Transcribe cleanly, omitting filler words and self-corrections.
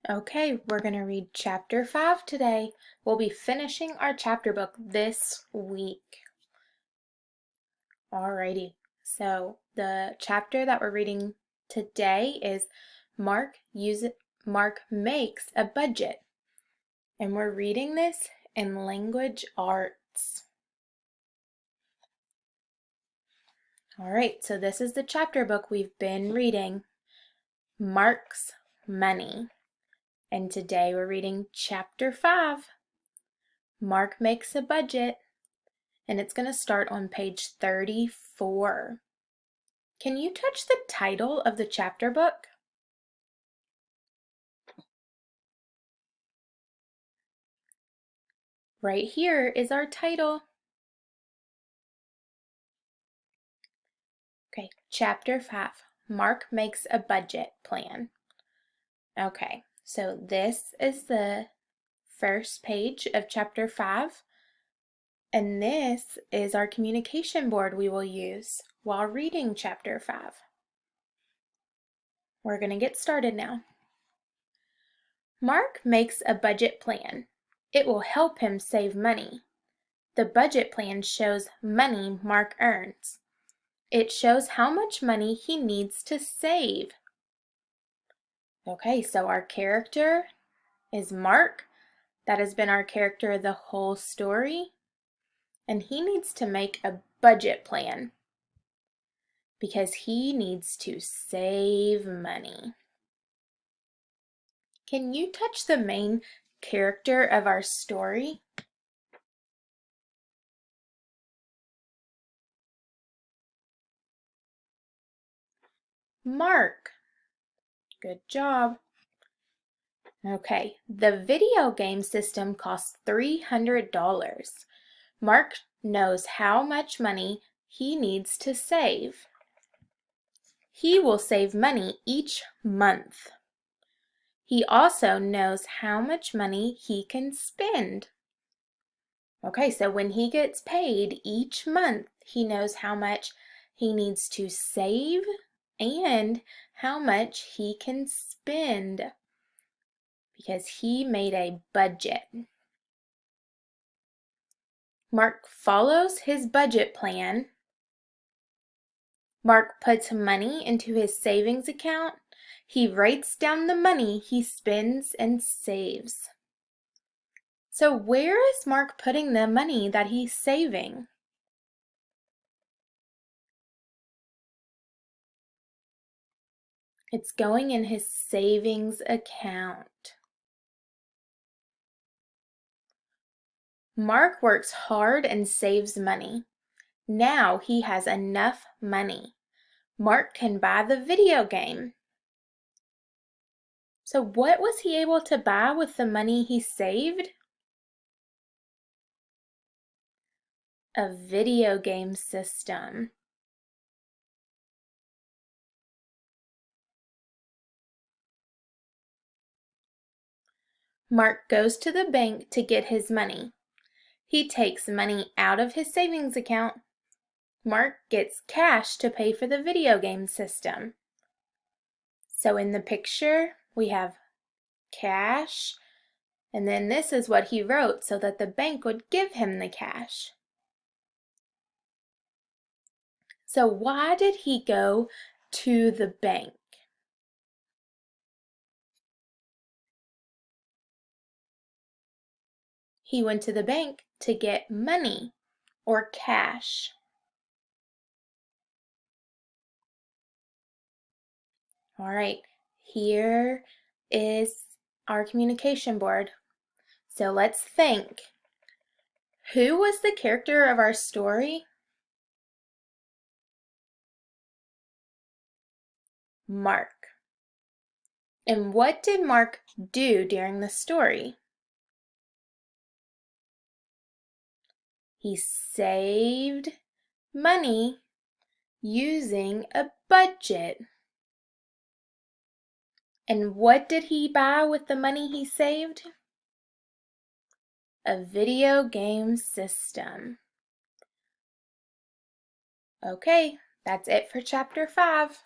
Okay, we're going to read chapter 5 today. We'll be finishing our chapter book this week. Alrighty, so the chapter that we're reading today is Mark makes a budget. And we're reading this in Language Arts. Alright, so this is the chapter book we've been reading, Mark's Money. And today we're reading chapter 5. Mark makes a budget, and it's going to start on page 34. Can you touch the title of the chapter book? Right here is our title. Okay, chapter 5. Mark makes a budget plan. Okay, so this is the first page of chapter 5. And this is our communication board we will use while reading chapter 5. We're going to get started now. Mark makes a budget plan. It will help him save money. The budget plan shows money Mark earns. It shows how much money he needs to save. Okay, so our character is Mark. That has been our character the whole story. And he needs to make a budget plan because he needs to save money. Can you touch the main character of our story? Mark. Good job. Okay, the video game system costs $300. Mark knows how much money he needs to save. He will save money each month. He also knows how much money he can spend. Okay, so when he gets paid each month, he knows how much he needs to save and how much he can spend because he made a budget. Mark follows his budget plan. Mark puts money into his savings account. He writes down the money he spends and saves. So where is Mark putting the money that he's saving? It's going in his savings account. Mark works hard and saves money. Now he has enough money. Mark can buy the video game. So what was he able to buy with the money he saved? A video game system. Mark goes to the bank to get his money. He takes money out of his savings account. Mark gets cash to pay for the video game system. So in the picture, we have cash, and then this is what he wrote so that the bank would give him the cash. So why did he go to the bank? He went to the bank to get money or cash. All right, here is our communication board. So let's think. Who was the character of our story? Mark. And what did Mark do during the story? He saved money using a budget. And what did he buy with the money he saved? A video game system. Okay, that's it for chapter 5.